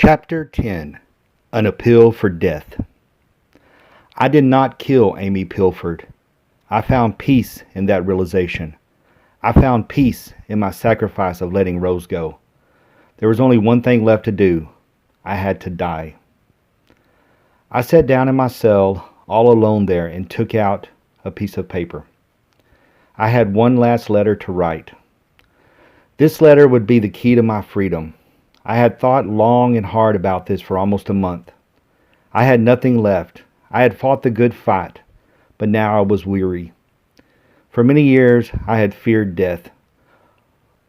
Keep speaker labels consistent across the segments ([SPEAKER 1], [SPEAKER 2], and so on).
[SPEAKER 1] Chapter 10. An Appeal for Death. I did not kill Amy Pilford. I found peace in that realization. I found peace in my sacrifice of letting Rose go. There was only one thing left to do. I had to die. I sat down in my cell, all alone there, and took out a piece of paper. I had one last letter to write. This letter would be the key to my freedom. I had thought long and hard about this for almost a month. I had nothing left. I had fought the good fight, but now I was weary. For many years, I had feared death.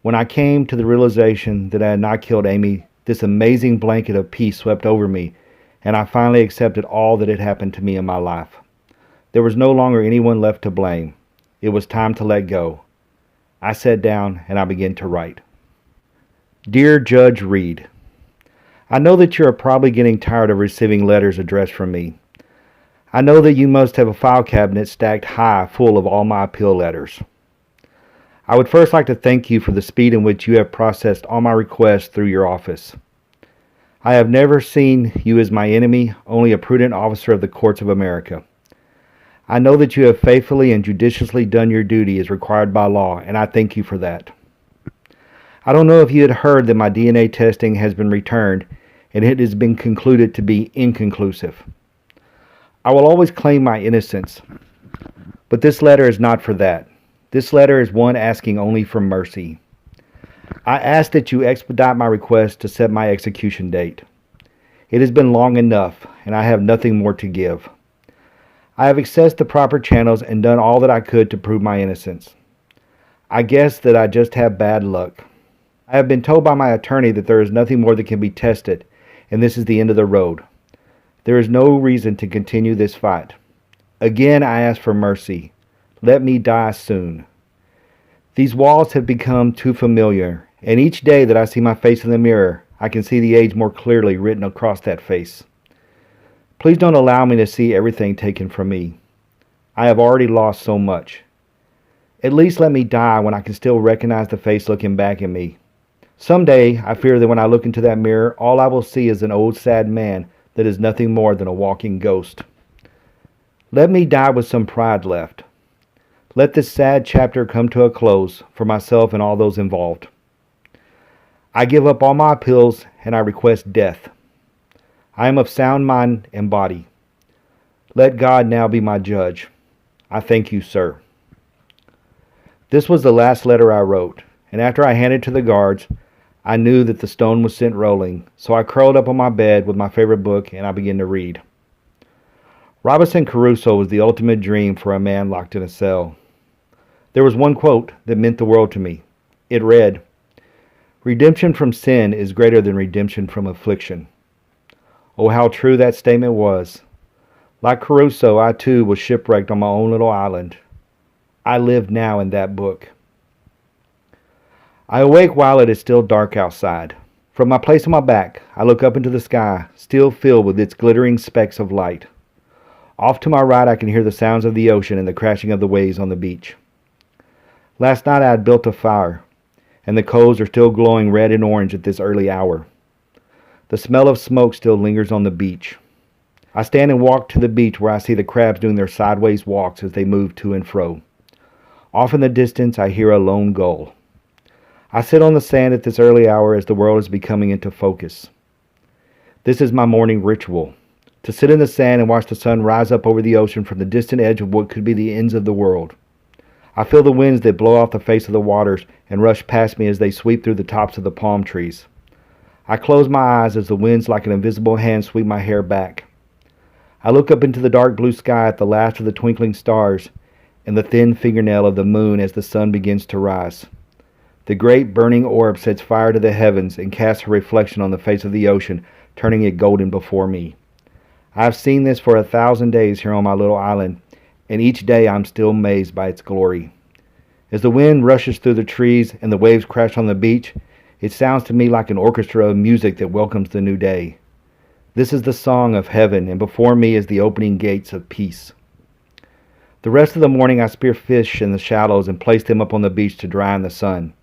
[SPEAKER 1] When I came to the realization that I had not killed Amy, this amazing blanket of peace swept over me, and I finally accepted all that had happened to me in my life. There was no longer anyone left to blame. It was time to let go. I sat down and I began to write. Dear Judge Reed, I know that you are probably getting tired of receiving letters addressed from me. I know that you must have a file cabinet stacked high full of all my appeal letters. I would first like to thank you for the speed in which you have processed all my requests through your office. I have never seen you as my enemy, only a prudent officer of the courts of America. I know that you have faithfully and judiciously done your duty as required by law, and I thank you for that. I don't know if you had heard that my DNA testing has been returned, and it has been concluded to be inconclusive. I will always claim my innocence, but this letter is not for that. This letter is one asking only for mercy. I ask that you expedite my request to set my execution date. It has been long enough, and I have nothing more to give. I have accessed the proper channels and done all that I could to prove my innocence. I guess that I just have bad luck. I have been told by my attorney that there is nothing more that can be tested, and this is the end of the road. There is no reason to continue this fight. Again, I ask for mercy. Let me die soon. These walls have become too familiar, and each day that I see my face in the mirror, I can see the age more clearly written across that face. Please don't allow me to see everything taken from me. I have already lost so much. At least let me die when I can still recognize the face looking back at me. Someday, I fear that when I look into that mirror, all I will see is an old sad man that is nothing more than a walking ghost. Let me die with some pride left. Let this sad chapter come to a close for myself and all those involved. I give up all my appeals and I request death. I am of sound mind and body. Let God now be my judge. I thank you, sir. This was the last letter I wrote, and after I handed it to the guards, I knew that the stone was sent rolling, so I curled up on my bed with my favorite book and I began to read. Robinson Crusoe was the ultimate dream for a man locked in a cell. There was one quote that meant the world to me. It read, "Redemption from sin is greater than redemption from affliction." Oh, how true that statement was. Like Crusoe, I too was shipwrecked on my own little island. I live now in that book. I awake while it is still dark outside. From my place on my back, I look up into the sky, still filled with its glittering specks of light. Off to my right, I can hear the sounds of the ocean and the crashing of the waves on the beach. Last night I had built a fire, and the coals are still glowing red and orange at this early hour. The smell of smoke still lingers on the beach. I stand and walk to the beach where I see the crabs doing their sideways walks as they move to and fro. Off in the distance, I hear a lone gull. I sit on the sand at this early hour as the world is becoming into focus. This is my morning ritual, to sit in the sand and watch the sun rise up over the ocean from the distant edge of what could be the ends of the world. I feel the winds that blow off the face of the waters and rush past me as they sweep through the tops of the palm trees. I close my eyes as the winds like an invisible hand sweep my hair back. I look up into the dark blue sky at the last of the twinkling stars and the thin fingernail of the moon as the sun begins to rise. The great burning orb sets fire to the heavens and casts a reflection on the face of the ocean, turning it golden before me. I have seen this for 1,000 days here on my little island, and each day I am still amazed by its glory. As the wind rushes through the trees and the waves crash on the beach, it sounds to me like an orchestra of music that welcomes the new day. This is the song of heaven, and before me is the opening gates of peace. The rest of the morning I spear fish in the shallows and place them up on the beach to dry in the sun.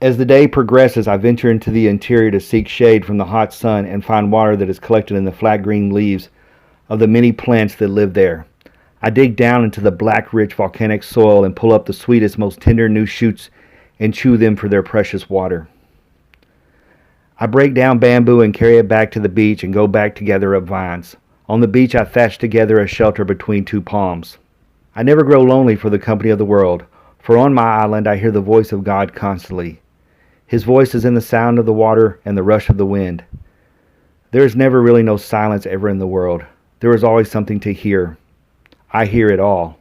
[SPEAKER 1] As the day progresses, I venture into the interior to seek shade from the hot sun and find water that is collected in the flat green leaves of the many plants that live there. I dig down into the black, rich volcanic soil and pull up the sweetest, most tender new shoots and chew them for their precious water. I break down bamboo and carry it back to the beach and go back to gather up vines. On the beach, I thatch together a shelter between two palms. I never grow lonely for the company of the world, for on my island I hear the voice of God constantly. His voice is in the sound of the water and the rush of the wind. There is never really no silence ever in the world. There is always something to hear. I hear it all.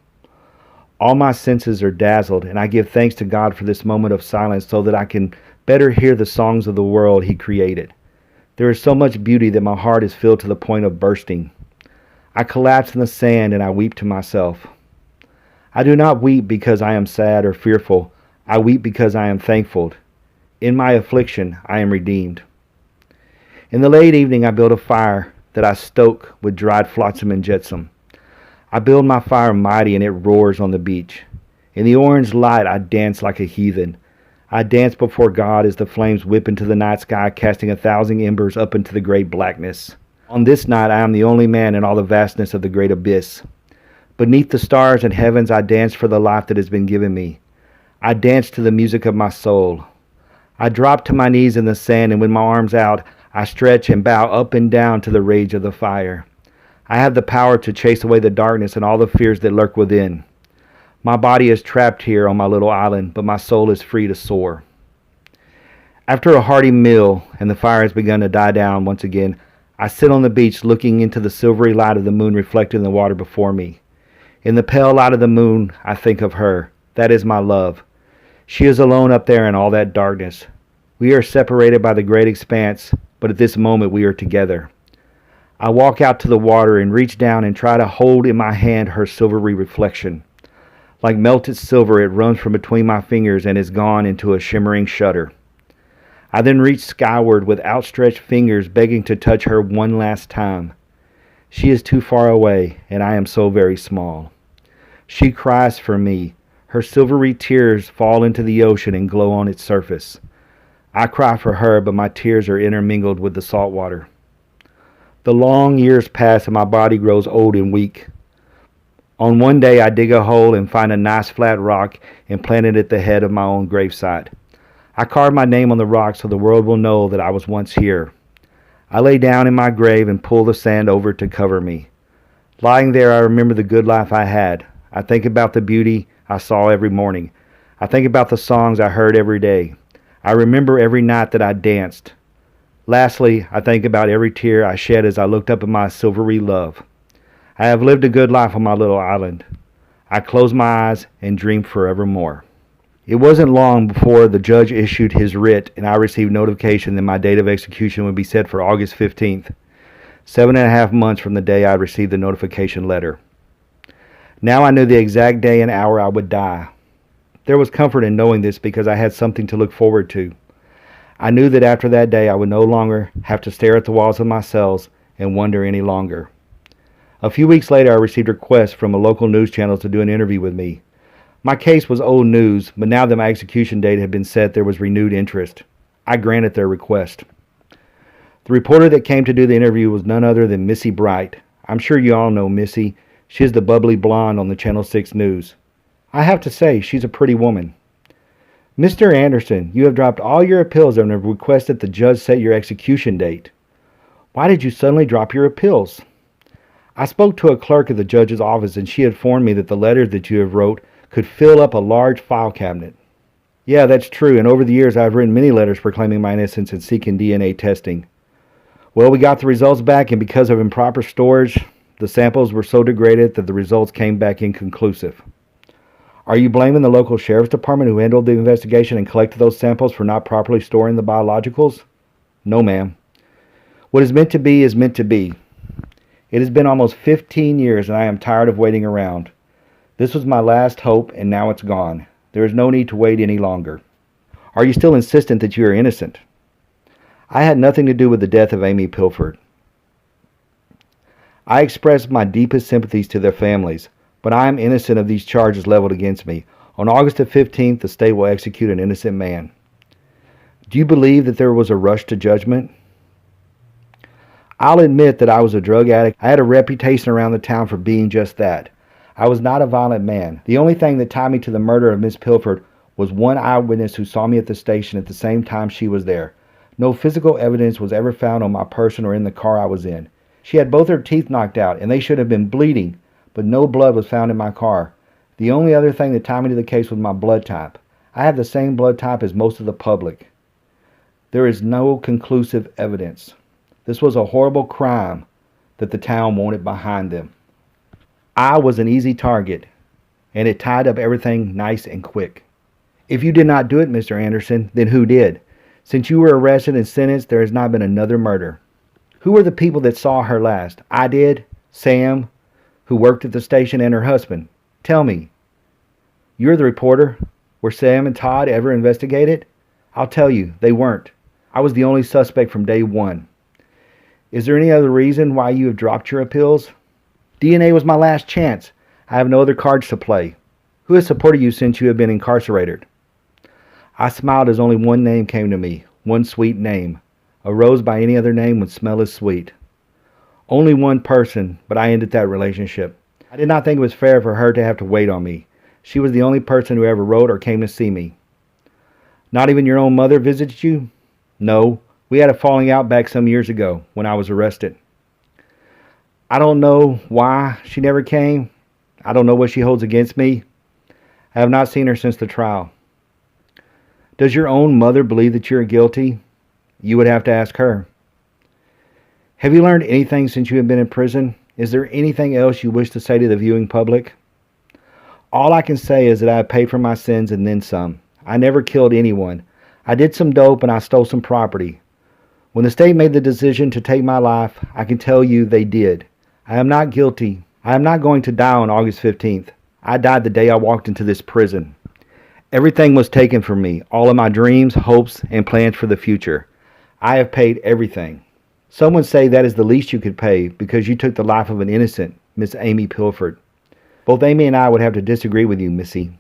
[SPEAKER 1] All my senses are dazzled, and I give thanks to God for this moment of silence so that I can better hear the songs of the world He created. There is so much beauty that my heart is filled to the point of bursting. I collapse in the sand and I weep to myself. I do not weep because I am sad or fearful. I weep because I am thankful. In my affliction, I am redeemed. In the late evening, I build a fire that I stoke with dried flotsam and jetsam. I build my fire mighty, and it roars on the beach. In the orange light, I dance like a heathen. I dance before God as the flames whip into the night sky, casting 1,000 embers up into the great blackness. On this night, I am the only man in all the vastness of the great abyss. Beneath the stars and heavens, I dance for the life that has been given me. I dance to the music of my soul. I drop to my knees in the sand, and with my arms out, I stretch and bow up and down to the rage of the fire. I have the power to chase away the darkness and all the fears that lurk within. My body is trapped here on my little island, but my soul is free to soar. After a hearty meal and the fire has begun to die down once again, I sit on the beach looking into the silvery light of the moon reflected in the water before me. In the pale light of the moon, I think of her. That is my love. She is alone up there in all that darkness. We are separated by the great expanse, but at this moment we are together. I walk out to the water and reach down and try to hold in my hand her silvery reflection. Like melted silver, it runs from between my fingers and is gone into a shimmering shudder. I then reach skyward with outstretched fingers, begging to touch her one last time. She is too far away, and I am so very small. She cries for me. Her silvery tears fall into the ocean and glow on its surface. I cry for her, but my tears are intermingled with the salt water. The long years pass and my body grows old and weak. On one day I dig a hole and find a nice flat rock and plant it at the head of my own gravesite. I carve my name on the rock so the world will know that I was once here. I lay down in my grave and pull the sand over to cover me. Lying there, I remember the good life I had. I think about the beauty I saw every morning. I think about the songs I heard every day. I remember every night that I danced. Lastly, I think about every tear I shed as I looked up at my silvery love. I have lived a good life on my little island. I close my eyes and dream forevermore. It wasn't long before the judge issued his writ and I received notification that my date of execution would be set for August 15th, 7.5 months from the day I received the notification letter. Now I knew the exact day and hour I would die. There was comfort in knowing this because I had something to look forward to. I knew that after that day I would no longer have to stare at the walls of my cells and wonder any longer. A few weeks later I received a request from a local news channel to do an interview with me. My case was old news, but now that my execution date had been set, there was renewed interest. I granted their request. The reporter that came to do the interview was none other than Missy Bright. I'm sure you all know Missy. She's the bubbly blonde on the Channel 6 News. I have to say, she's a pretty woman. Mr. Anderson, you have dropped all your appeals and have requested the judge set your execution date. Why did you suddenly drop your appeals? I spoke to a clerk at the judge's office and she informed me that the letters that you have wrote could fill up a large file cabinet. Yeah, that's true, and over the years I've written many letters proclaiming my innocence and seeking DNA testing. Well, we got the results back, and because of improper storage, the samples were so degraded that the results came back inconclusive. Are you blaming the local sheriff's department who handled the investigation and collected those samples for not properly storing the biologicals? No, ma'am. What is meant to be is meant to be. It has been almost 15 years and I am tired of waiting around. This was my last hope and now it's gone. There is no need to wait any longer. Are you still insistent that you are innocent? I had nothing to do with the death of Amy Pilford. I express my deepest sympathies to their families, but I am innocent of these charges leveled against me. On August the 15th, the state will execute an innocent man. Do you believe that there was a rush to judgment? I'll admit that I was a drug addict. I had a reputation around the town for being just that. I was not a violent man. The only thing that tied me to the murder of Miss Pilford was one eyewitness who saw me at the station at the same time she was there. No physical evidence was ever found on my person or in the car I was in. She had both her teeth knocked out, and they should have been bleeding, but no blood was found in my car. The only other thing that tied me to the case was my blood type. I have the same blood type as most of the public. There is no conclusive evidence. This was a horrible crime that the town wanted behind them. I was an easy target, and it tied up everything nice and quick. If you did not do it, Mr. Anderson, then who did? Since you were arrested and sentenced, there has not been another murder. Who were the people that saw her last? I did, Sam, who worked at the station, and her husband. Tell me. You're the reporter. Were Sam and Todd ever investigated? I'll tell you, they weren't. I was the only suspect from day one. Is there any other reason why you have dropped your appeals? DNA was my last chance. I have no other cards to play. Who has supported you since you have been incarcerated? I smiled as only one name came to me, one sweet name. A rose by any other name would smell as sweet. Only one person, but I ended that relationship. I did not think it was fair for her to have to wait on me. She was the only person who ever wrote or came to see me. Not even your own mother visited you? No, we had a falling out back some years ago when I was arrested. I don't know why she never came. I don't know what she holds against me. I have not seen her since the trial. Does your own mother believe that you're guilty? You would have to ask her. Have you learned anything since you have been in prison? Is there anything else you wish to say to the viewing public? All I can say is that I have paid for my sins and then some. I never killed anyone. I did some dope and I stole some property. When the state made the decision to take my life, I can tell you they did. I am not guilty. I am not going to die on August 15th. I died the day I walked into this prison. Everything was taken from me, all of my dreams, hopes, and plans for the future. I have paid everything. Some would say that is the least you could pay because you took the life of an innocent, Miss Amy Pilford. Both Amy and I would have to disagree with you, Missy.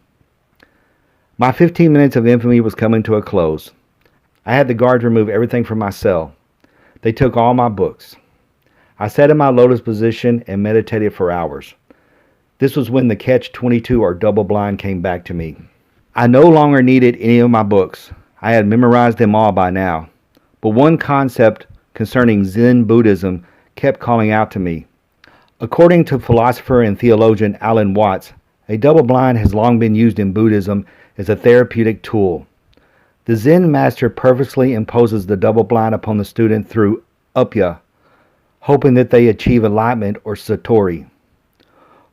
[SPEAKER 1] My 15 minutes of infamy was coming to a close. I had the guards remove everything from my cell. They took all my books. I sat in my lotus position and meditated for hours. This was when the catch-22 or double blind came back to me. I no longer needed any of my books. I had memorized them all by now. But one concept concerning Zen Buddhism kept calling out to me. According to philosopher and theologian Alan Watts, a double blind has long been used in Buddhism as a therapeutic tool. The Zen master purposely imposes the double blind upon the student through upya, hoping that they achieve enlightenment or satori.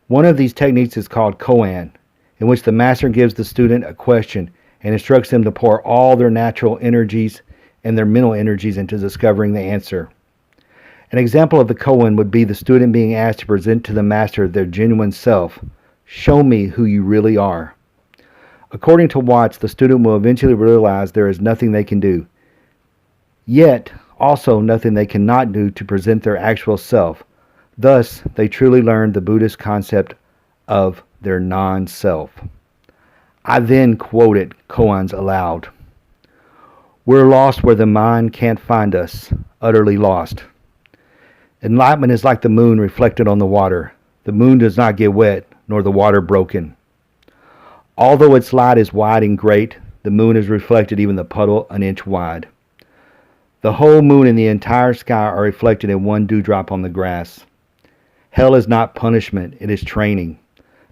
[SPEAKER 1] One of these techniques is called koan, in which the master gives the student a question and instructs them to pour all their natural energies and their mental energies into discovering the answer. An example of the koan would be the student being asked to present to the master their genuine self. Show me who you really are. According to Watts, the student will eventually realize there is nothing they can do, yet also nothing they cannot do to present their actual self. Thus, they truly learn the Buddhist concept of their non-self. I then quoted koans aloud. We're lost where the mind can't find us, utterly lost. Enlightenment is like the moon reflected on the water. The moon does not get wet, nor the water broken. Although its light is wide and great, the moon has reflected even the puddle an inch wide. The whole moon and the entire sky are reflected in one dewdrop on the grass. Hell is not punishment, it is training.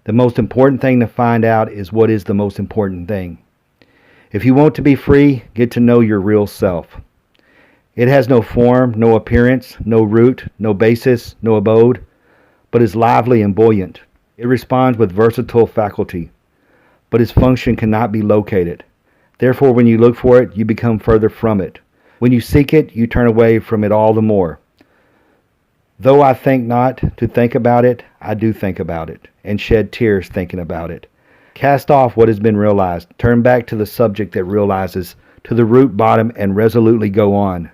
[SPEAKER 1] The most important thing to find out is what is the most important thing. If you want to be free, get to know your real self. It has no form, no appearance, no root, no basis, no abode, but is lively and buoyant. It responds with versatile faculty, but its function cannot be located. Therefore, when you look for it, you become further from it. When you seek it, you turn away from it all the more. Though I think not to think about it, I do think about it, and shed tears thinking about it. Cast off what has been realized, turn back to the subject that realizes, to the root bottom, and resolutely go on.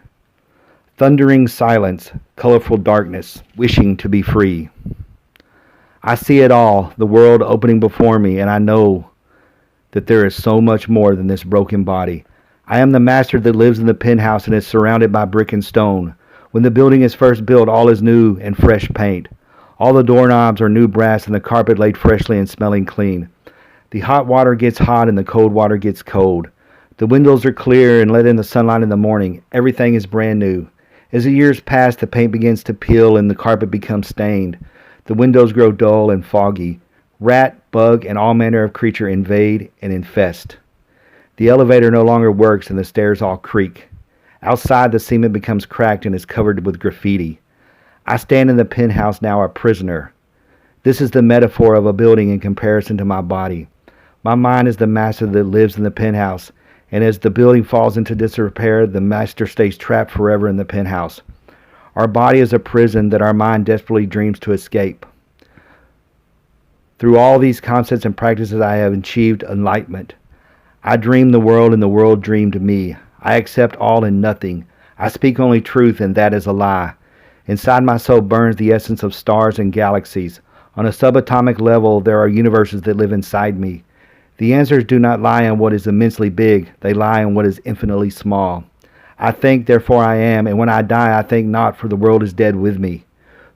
[SPEAKER 1] Thundering silence, colorful darkness, wishing to be free. I see it all, the world opening before me, and I know that there is so much more than this broken body. I am the master that lives in the penthouse and is surrounded by brick and stone. When the building is first built, all is new and fresh paint. All the doorknobs are new brass and the carpet laid freshly and smelling clean. The hot water gets hot and the cold water gets cold. The windows are clear and let in the sunlight in the morning. Everything is brand new. As the years pass, the paint begins to peel and the carpet becomes stained. The windows grow dull and foggy. Rat, bug, and all manner of creature invade and infest. The elevator no longer works and the stairs all creak. Outside, the cement becomes cracked and is covered with graffiti. I stand in the penthouse now a prisoner. This is the metaphor of a building in comparison to my body. My mind is the master that lives in the penthouse, and as the building falls into disrepair, the master stays trapped forever in the penthouse. Our body is a prison that our mind desperately dreams to escape. Through all these concepts and practices, I have achieved enlightenment. I dreamed the world, and the world dreamed me. I accept all and nothing. I speak only truth, and that is a lie. Inside my soul burns the essence of stars and galaxies. On a subatomic level, there are universes that live inside me. The answers do not lie in what is immensely big. They lie in what is infinitely small. I think, therefore I am, and when I die, I think not, for the world is dead with me.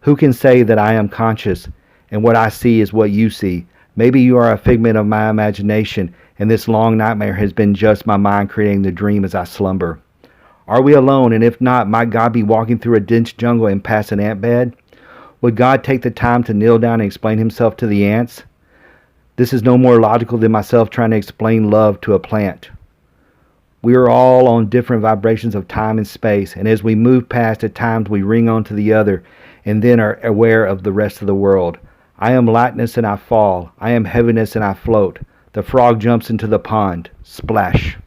[SPEAKER 1] Who can say that I am conscious, and what I see is what you see? Maybe you are a figment of my imagination, and this long nightmare has been just my mind creating the dream as I slumber. Are we alone? And if not, might God be walking through a dense jungle and past an ant bed? Would God take the time to kneel down and explain himself to the ants? This is no more logical than myself trying to explain love to a plant. We are all on different vibrations of time and space, and as we move past, at times we ring on to the other, and then are aware of the rest of the world. I am lightness and I fall. I am heaviness and I float. The frog jumps into the pond. Splash.